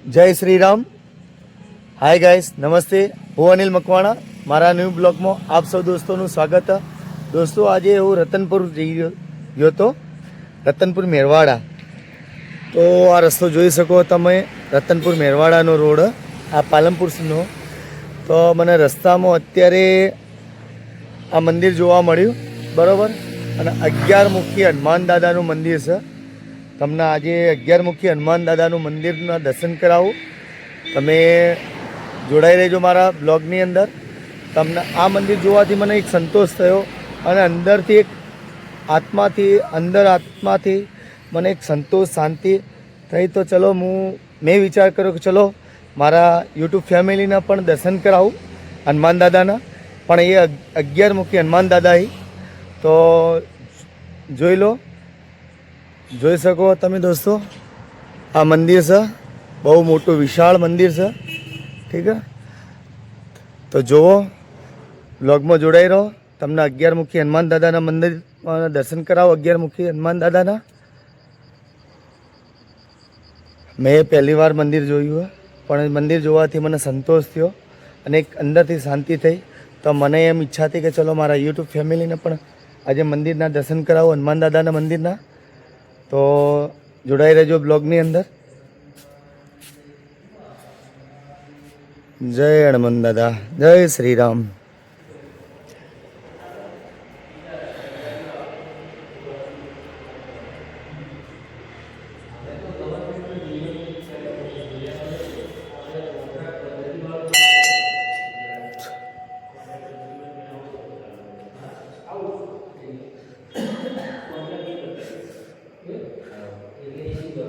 જય Shri Ram. Hi guys, નમસ્તે. હું અનિલ મકવાણા. મારા ન્યૂ બ્લોગમાં આપ સૌ દોસ્તોનું સ્વાગત. દોસ્તો, આજે હું રતનપુર જઈ ગયો હતો, રતનપુર મેરવાડા. તો આ રસ્તો જોઈ શકો તમે, રતનપુર મેરવાડાનો રોડ, આ પાલનપુરનો. તો મને રસ્તામાં અત્યારે આ મંદિર જોવા મળ્યું, બરાબર. અને 11 મુખી હનુમાન દાદાનું મંદિર છે. તમને આજે 11 મુખી હનુમાન દાદાનું મંદિરના દર્શન કરાવું. તમે જોડાઈ રહેજો મારા બ્લોગની અંદર. તમને આ મંદિર જોવાથી મને એક સંતોષ થયો અને અંદરથી એક આત્માથી મને એક સંતોષ, શાંતિ થઈ. તો ચલો, મેં વિચાર કર્યો કે ચલો મારા યુટ્યુબ ફેમિલીના પણ દર્શન કરાવું હનુમાન દાદાના. પણ એ 11 મુખી હનુમાન દાદા. તો જોઈ શકો તમે દોસ્તો, આ મંદિર છે, બહુ મોટું વિશાળ મંદિર છે. ઠીક છે, તો જુઓ, બ્લોગમાં જોડાઈ રહો. તમને 11 મુખી હનુમાન દાદાના મંદિરમાં દર્શન કરાવો. 11 મુખી હનુમાન દાદાના મેં પહેલી વાર મંદિર જોયું, પણ મંદિર જોવાથી મને સંતોષ થયો અને એક અંદરથી શાંતિ થઈ. તો મને એમ ઈચ્છા હતી કે ચલો મારા યુટ્યુબ ફેમિલીને પણ આજે મંદિરના દર્શન કરાવો, હનુમાન દાદાના મંદિરના. તો જોડાઈ રહેજો બ્લોગની અંદર. જય હનુમાન દાદા, જય શ્રી રામ.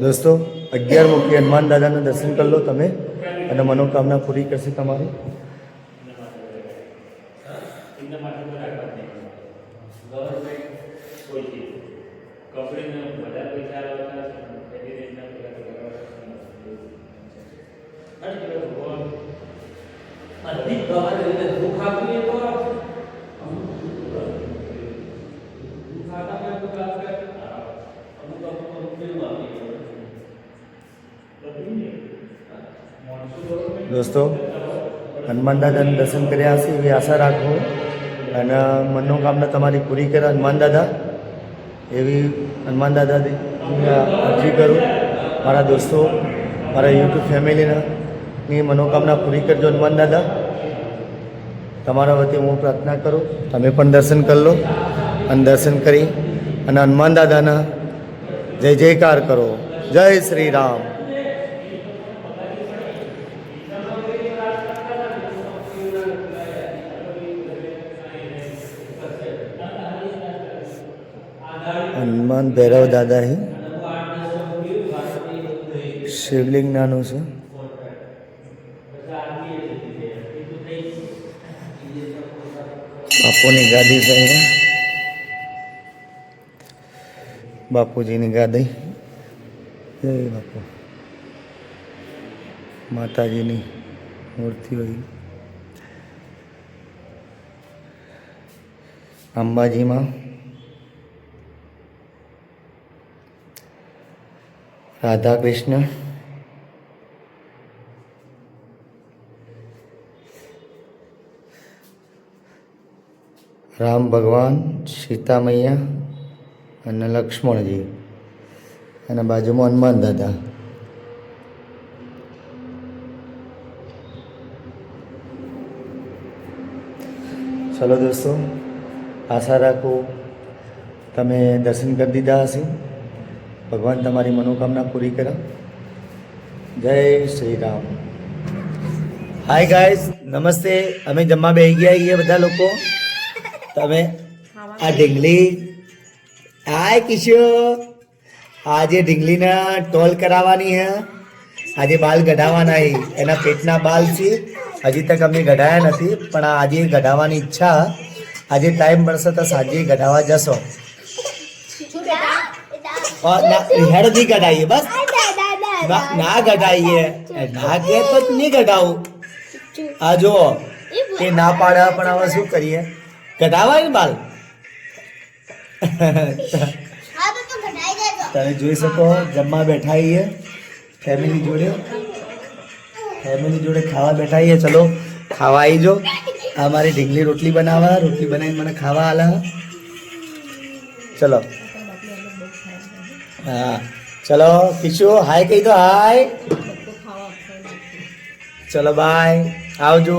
દોસ્તો, 11 મુખી હનુમાન દાદાના દર્શન કરી લો તમે અને મનોકામના પૂરી કરશે તમારી. દોસ્તો, હનુમાન દાદાના દર્શન કર્યા હશે એવી આશા રાખો અને મનોકામના તમારી પૂરી કરે હનુમાન દાદા, એવી હનુમાન દાદાની અરજી કરું. મારા દોસ્તો, મારા યુટ્યુબ ફેમિલીની મનોકામના પૂરી કરજો હનુમાન દાદા. તમારા વતી હું પ્રાર્થના કરું, તમે પણ દર્શન કરી લો અને દર્શન કરી અને હનુમાન દાદાના જય જયકાર કરો. જય શ્રી રામ. હનુમાન ભૈરવ દાદા હે, શિવલિંગ નાનું છે. બાપુની ગાદી છે, બાપુજીની ગાદી. જય બાપુ. માતાજીની મૂર્તિ હોય. અંબાજીમાં રાધા કૃષ્ણ, રામ ભગવાન, સીતા મૈયા અને લક્ષ્મણજી, અને બાજુમાં હનુમાન દાદા. ચલો દોસ્તો, આશા રાખું તમે દર્શન કરી દીધા હશે. ભગવાન તમારી મનોકામના પૂરી કરે. જય શ્રી રામ. હાય ગાઈસ, નમસ્તે. અમે જમવા બેસી ગયા છીએ બધા લોકો. તમે આ ઢીંગલી, હાય કિશોર, આજે ઢીંગલીના ટોલ કરાવવાની હે. આજે બાલ કઢાવવાના હે, એના પેટના બાલ છે. હજી તક અમે કઢાયા નથી, પણ આજે કઢાવવાની ઈચ્છા. આજે ટાઈમ મળશે તો સાંજે કઢાવવા જશો. હેડથી કઢાઈએ, બસ ના કઢાઈએ, ના કે તો નહીં કઢાવું. આ જો એ ના પાડે, પણ હવે શું કરીએ, કઢાવાય ને બાલ. તમે જોઈ શકો, જમવા બેઠા છીએ ફેમિલી જોડે. ફેમિલી જોડે ખાવા બેઠા છીએ. ચલો ખાવા આવી જો. આ મારી ઢીંગલી રોટલી બનાવવા, રોટલી બનાવીને મને ખાવા આલા. ચલો હા ચલો કિશો હાય કહી દો. હાય ચલો બાય આવજો.